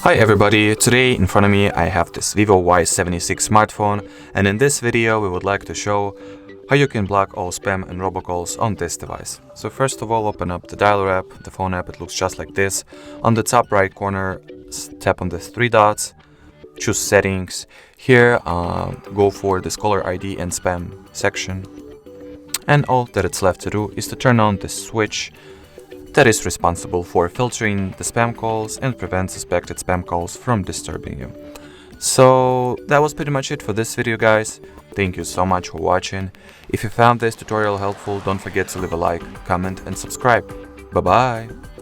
Hi everybody, today in front of me I have this VIVO Y76 smartphone, and in this video we would like to show how you can block all spam and robocalls on this device. So first of all, open up the dialer app, the phone app. It looks just like this. On the top right corner, tap on the three dots, choose settings. Here go for this caller ID and spam section, and all that it's left to do is to turn on the switch that is responsible for filtering the spam calls and prevent suspected spam calls from disturbing you. So that was pretty much it for this video, guys. Thank you so much for watching. If you found this tutorial helpful, don't forget to leave a like, comment and subscribe. Bye bye!